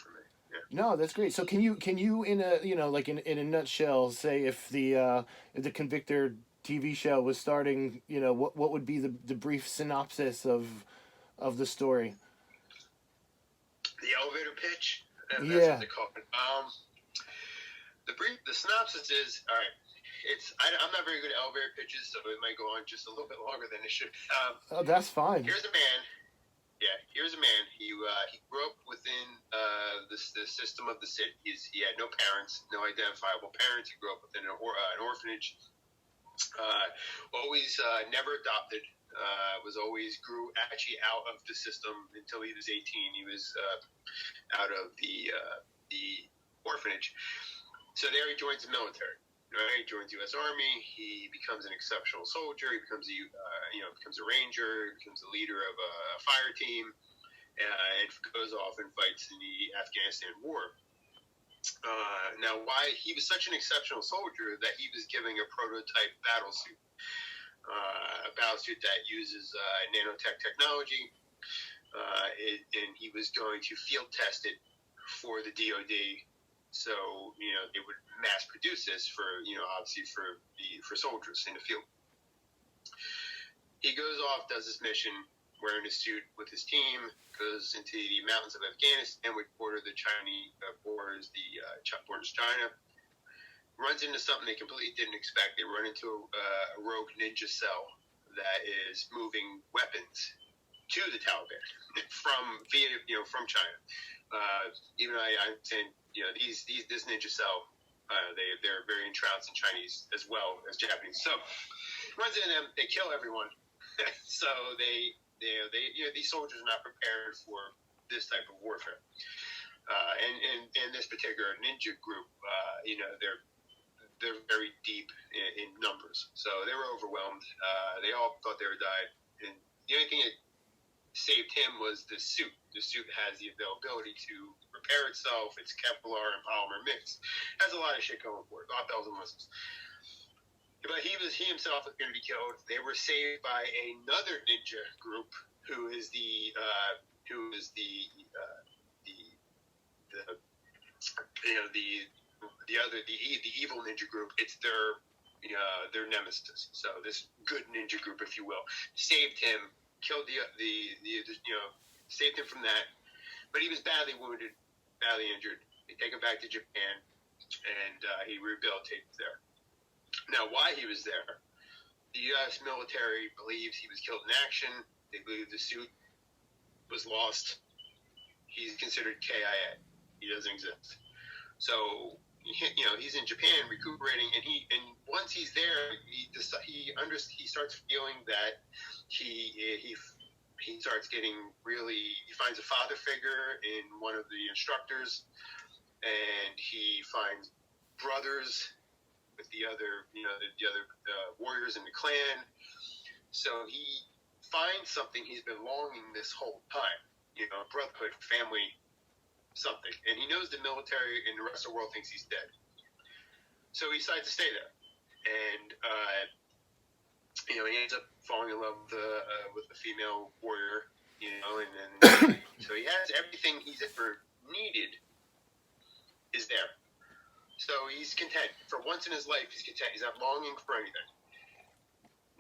for me. Yeah. No, that's great. So can you in a like in a nutshell say if the Convictor TV show was starting, what would be the brief synopsis of the story? The elevator pitch. That's what Yeah. they call it. The synopsis is all right. I'm not very good at elevator pitches, so it might go on just a little bit longer than it should. Oh, that's fine. Here's a man. Yeah, here's a man. He grew up within the system of the city. He had no parents, no identifiable parents. He grew up within an orphanage. Always never adopted. Was always grew actually out of the system until he was 18. He was out of the orphanage. So there he joins the military. Right, he joins U.S. Army. He becomes an exceptional soldier. He becomes becomes a ranger. He becomes the leader of a fire team, and goes off and fights in the Afghanistan war. Now, why he was such an exceptional soldier that he was giving a prototype battlesuit, a battlesuit that uses nanotech technology, and he was going to field test it for the DoD. So they would mass produce this for obviously for soldiers in the field. He goes off, does this mission, wearing a suit with his team, goes into the mountains of Afghanistan, which border the Chinese borders China. Runs into something they completely didn't expect. They run into a rogue ninja cell that is moving weapons to the Taliban from China. Even I'm saying, this ninja cell, they're very entranced in Chinese as well as Japanese. So runs into them, they kill everyone. So these soldiers are not prepared for this type of warfare. And this particular ninja group, they're very deep in numbers, so they were overwhelmed. They all thought they were died, and the only thing that saved him was the suit. The suit has the availability to repair itself. It's Kevlar and polymer mix. Has a lot of shit going for it. A lot of bells and whistles. But he himself was going to be killed. They were saved by another ninja group who is the evil ninja group. It's their nemesis. So this good ninja group, if you will, saved him, killed saved him from that. But he was badly wounded, badly injured. They take him back to Japan, and he rehabilitated there. Now, why he was there? The U.S. military believes he was killed in action. They believe the suit was lost. He's considered KIA. He doesn't exist. So he's in Japan recuperating, and once he's there, he starts feeling that he starts getting he finds a father figure in one of the instructors, and he finds brothers with the other warriors in the clan. So he finds something he's been longing this whole time, brotherhood, family, something. And he knows the military and the rest of the world thinks he's dead. So he decides to stay there. And, he ends up falling in love with the female warrior, and then so he has everything he's ever needed is there. So he's content. For once in his life, he's content. He's not longing for anything.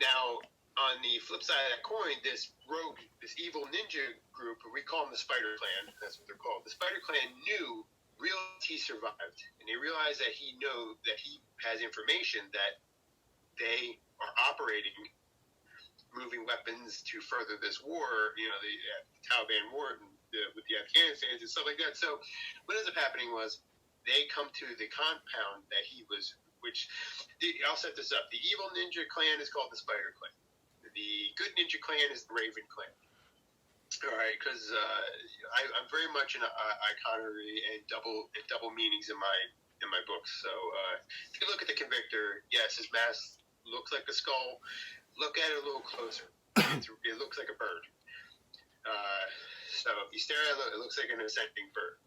Now, on the flip side of that coin, this evil ninja group, we call them the Spider Clan, that's what they're called. The Spider Clan knew he survived, and they realized that he has information that they are operating, moving weapons to further this war, the Taliban war with the Afghanistan and stuff like that. So what ends up happening was they come to the compound that I'll set this up. The evil ninja clan is called the Spider Clan. The good ninja clan is the Raven Clan. All right, because I'm very much an iconology and double meanings in my books. So if you look at the Convictor, yes, his mask looks like a skull. Look at it a little closer. It looks like a bird. So if you stare at it, it looks like an ascending bird.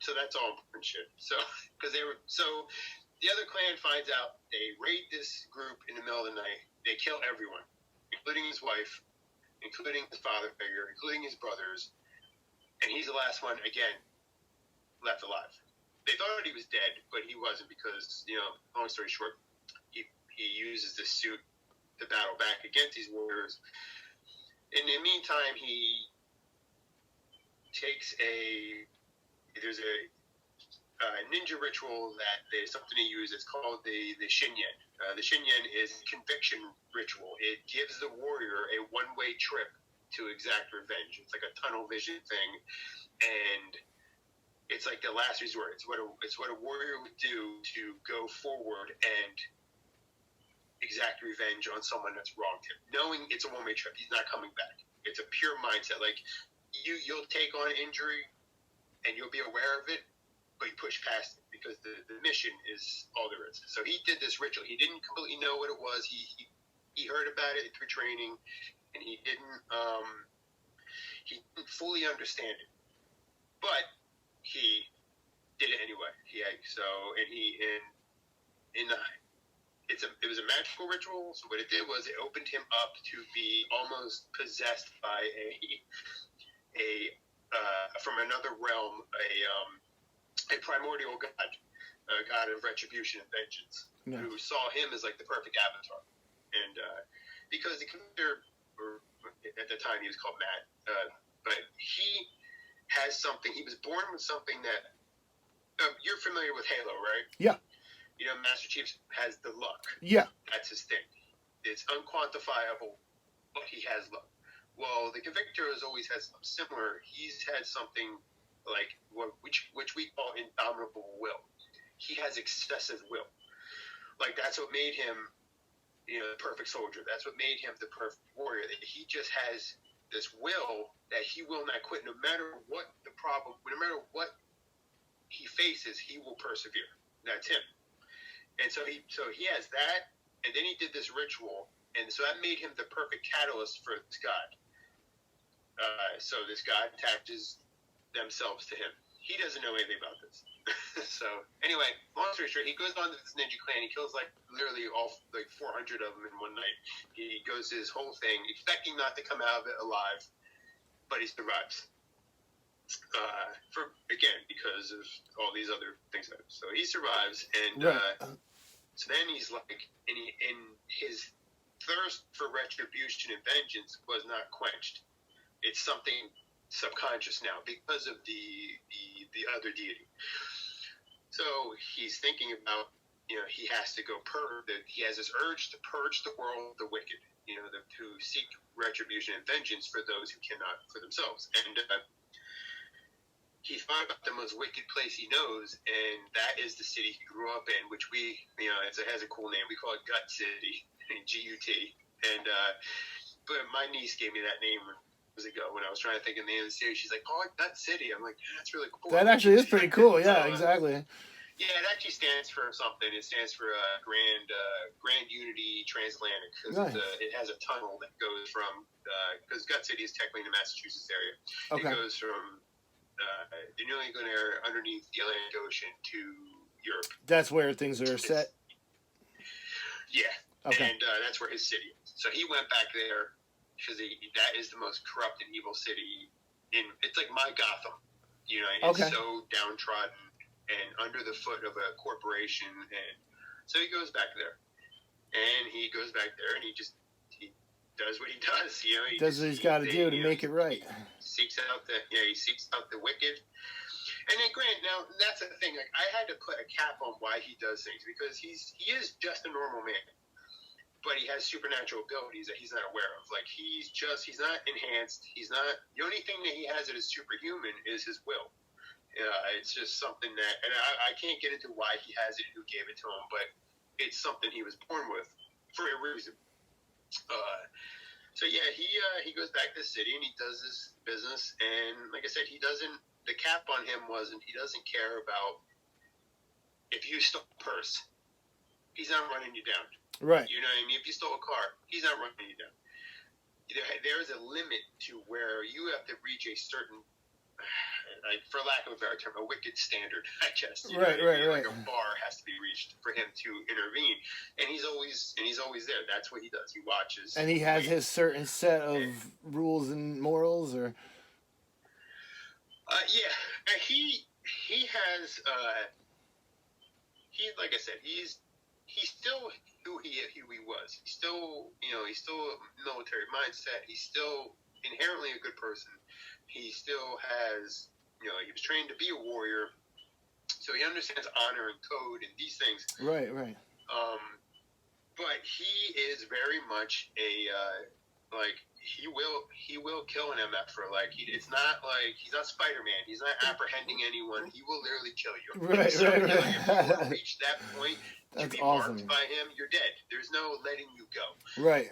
So that's all important shit. So the other clan finds out, they raid this group in the middle of the night. They kill everyone, including his wife, including his father figure, including his brothers, and he's the last one again thought he was dead, but he wasn't because, long story short, he uses this suit to battle back against these warriors. In the meantime, he takes there's a ninja ritual that there's something to use. It's called the Shinyen. The Shinyen is conviction ritual. It gives the warrior a one-way trip to exact revenge. It's like a tunnel vision thing, and it's like the last resort. It's what a warrior would do to go forward and exact revenge on someone that's wronged him, knowing it's a one-way trip. He's not coming back. It's a pure mindset. Like you'll take on injury, and you'll be aware of it, but you push past it because the mission is all there is. So he did this ritual. He didn't completely know what it was. He heard about it through training, and he didn't fully understand it, but he did it anyway. It was a magical ritual. So what it did was it opened him up to be almost possessed by from another realm, a primordial god, a god of retribution and vengeance, who saw him as like the perfect avatar. And because the Convictor, or at the time he was called Matt, but he has something. He was born with something that you're familiar with Halo, right? Yeah. Master Chief has the luck. Yeah. That's his thing. It's unquantifiable, but he has luck. Well, the Convictor has always had something similar. He's had something like which we call indomitable will. He has excessive will. Like that's what made him, the perfect soldier. That's what made him the perfect warrior. That he just has this will that he will not quit, no matter what the problem, no matter what he faces, he will persevere. That's him. And so he has that, and then he did this ritual, and so that made him the perfect catalyst for this god. So this god attaches themselves to him. He doesn't know anything about this. So anyway, long story short, he goes on to this ninja clan. He kills literally all 400 of them in one night. He goes his whole thing, expecting not to come out of it alive, but he survives. Because of all these other things. So he survives, and so then he's in his thirst for retribution and vengeance was not quenched. It's something subconscious now because of the other deity. So he's thinking about, he has to go he has this urge to purge the world of the wicked, to seek retribution and vengeance for those who cannot for themselves. And he thought about the most wicked place he knows, and that is the city he grew up in, which it has a cool name. We call it Gut City, G-U-T. And but my niece gave me that name years ago when I was trying to think of the name of the city. She's like, "Oh, Gut City." I'm like, "That's really cool." That actually is pretty cool. Yeah, exactly. Yeah, it actually stands for something. It stands for Grand Unity Transatlantic, because it has a tunnel that goes from because Gut City is technically in the Massachusetts area. Okay. It goes from the New England area underneath the Atlantic Ocean to Europe. That's where things are set? Yeah. Okay. And that's where his city is. So he went back there because that is the most corrupt and evil city. It's like my Gotham. It's so downtrodden and under the foot of a corporation. And so he goes back there. And he goes back there and he does what he does. He does what he's got to do to make it right. He seeks out the wicked. And then Grant, now that's the thing. Like I had to put a cap on why he does things, because he is just a normal man, but he has supernatural abilities that he's not aware of. Like he's not enhanced. He's not. The only thing that he has that is superhuman is his will. It's just something that, and I can't get into why he has it, who gave it to him, but it's something he was born with for a reason. So yeah, he goes back to the city and he does this business, and like I said, the cap on him wasn't, he doesn't care about if you stole a purse, he's not running you down. Right. You know what I mean? If you stole a car, he's not running you down. There's a limit to where you have to reach a certain, for lack of a better term, a wicked standard, I guess. Right. Like a bar has to be reached for him to intervene, and he's always there. That's what he does. He watches, and he has his certain set of rules and morals, or he has like I said, he's still who he was. He's still he's still a military mindset. He's still inherently a good person. He still has he was trained to be a warrior, so he understands honor and code and these things. Right, right. But he is very much a like he will kill an MF-er. Like it's not like he's not Spider-Man. He's not apprehending anyone. He will literally kill you. Right, so, right, right. If you reach that point to be awesome. marked by him, you're dead. There's no letting you go. Right.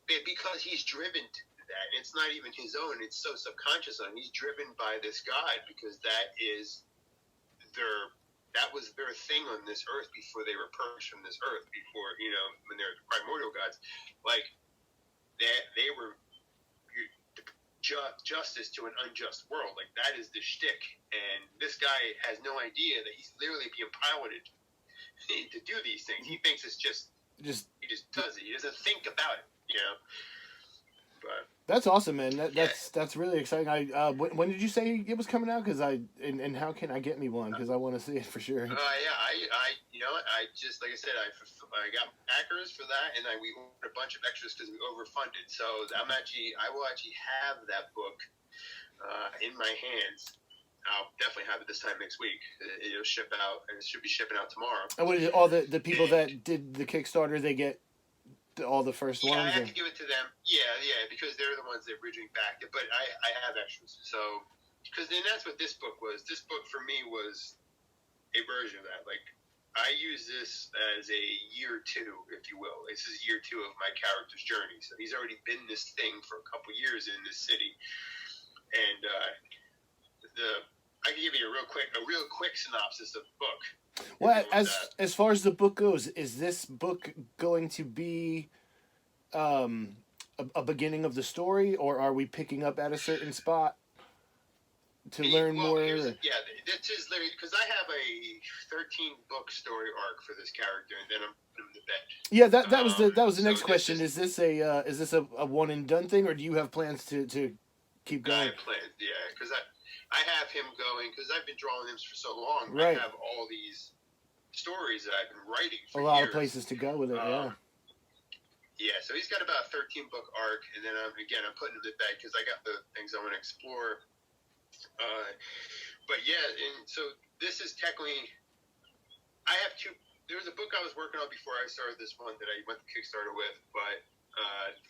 Because he's driven to that. It's not even his own. It's so subconscious on him. He's driven by this God because that was their thing on this earth before they were purged from this earth. Before when they're the primordial gods, like they were justice to an unjust world. Like that is the shtick, and this guy has no idea that he's literally being piloted to do these things. He thinks it's just he just does it. He doesn't think about it, But that's awesome, man. That's really exciting. When did you say it was coming out? Because and how can I get me one? Because I want to see it for sure. I just like I said, I got backers for that, and we ordered a bunch of extras because we overfunded. So I will actually have that book in my hands. I'll definitely have it this time next week. It'll ship out, and it should be shipping out tomorrow. And what is it, all the people that did the Kickstarter? They get all the first ones? Yeah, I have to give it to them. Yeah, because they're the ones that originally backed it. But I have extras. So, because then that's what this book was. This book for me was a version of that. Like, I use this as a year two, if you will. This is year two of my character's journey. So he's already been this thing for a couple years in this city. And I can give you a real quick synopsis of the book. Well, as far as the book goes, is this book going to be a beginning of the story, or are we picking up at a certain spot to learn more? This is because I have a 13-book story arc for this character, and then I'm putting him to bed. Yeah, that was the next question. Is this a one and done thing, or do you have plans to keep going? I have plans, yeah, because I have him going because I've been drawing him for so long. Right. I have all these stories that I've been writing for a lot years. of places to go with it. Yeah, so he's got about a 13-book arc, and then I'm putting him to bed because I got the things I want to explore. But yeah, and so this is technically, I have two. There was a book I was working on before I started this one that I went to Kickstarter with, but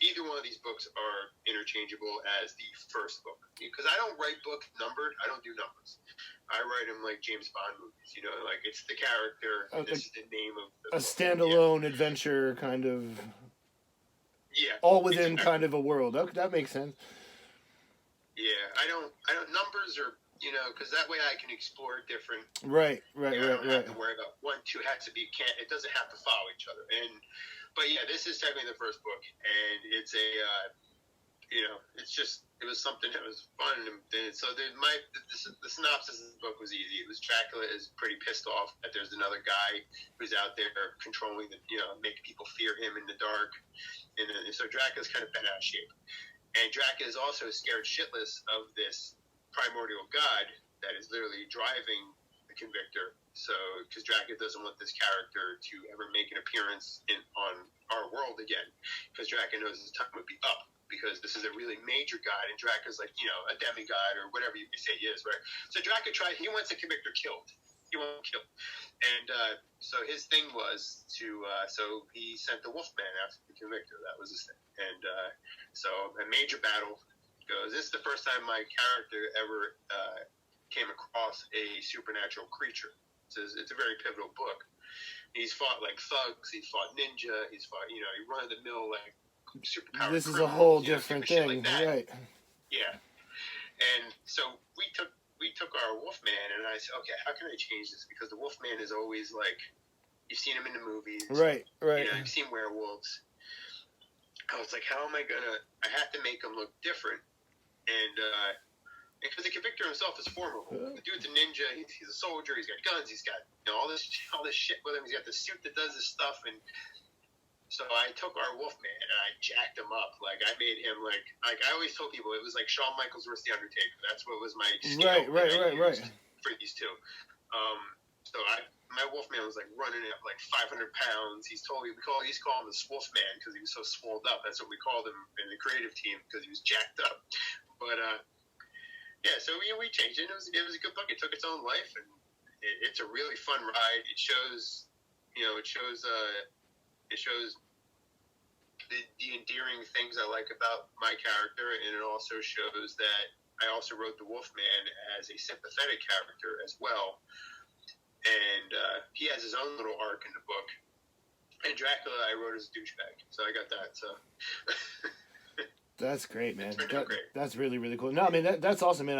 either one of these books are interchangeable as the first book because I don't write books numbered. I don't do numbers. I write them like James Bond movies. Like it's the character. This is the name of the book. Standalone adventure kind of. Yeah. All within kind of a world. Okay, that makes sense. Yeah, I don't numbers are because that way I can explore different. Right. I don't have to worry about 1, 2 has to be it doesn't have to follow each other. But yeah, this is technically the first book, and it's a it was something that was fun, and so the synopsis of the book was easy. It was Dracula is pretty pissed off that there's another guy who's out there controlling making people fear him in the dark, and so Dracula's kind of bent out of shape. And Dracula is also scared shitless of this primordial god that is literally driving the Convictor. So, because Dracula doesn't want this character to ever make an appearance on our world again, because Dracula knows his time would be up, because this is a really major god, and Dracula's like, a demigod, or whatever you say he is, right? So Dracula he wants the Convictor killed. He wants him killed. And so his thing was so he sent the Wolfman after the Convictor. That was his thing. And so a major battle goes. This is the first time my character ever came across a supernatural creature. It's a very pivotal book. He's fought like thugs. He's fought ninja. He's fought, he run of the mill like superpowered. This is a whole different thing, like right? Yeah. And so we took our Wolfman, and I said, okay, how can I change this? Because the Wolfman is always like, you've seen him in the movies, right? You've seen werewolves. I was like, how am I gonna? I have to make him look different, and because the Convictor himself is formidable. The dude's a ninja. He's a soldier. He's got guns. He's got all this shit with him. He's got the suit that does this stuff. And so I took our Wolfman and I jacked him up. Like I made him like I always told people it was like Shawn Michaels versus the Undertaker. That's what was my scale right. for these two. So my Wolfman was like running at like 500 pounds. We call him the Wolf Man because he was so swolled up. That's what we called him in the creative team because he was jacked up. But yeah, so we changed it. It was a good book. It took its own life, and it's a really fun ride. It shows, it shows the endearing things I like about my character, and it also shows that I also wrote the Wolfman as a sympathetic character as well. And he has his own little arc in the book. And Dracula, I wrote as a douchebag, so I got that. So that's great, man. Great. That's really, really cool. No, I mean that's awesome, man.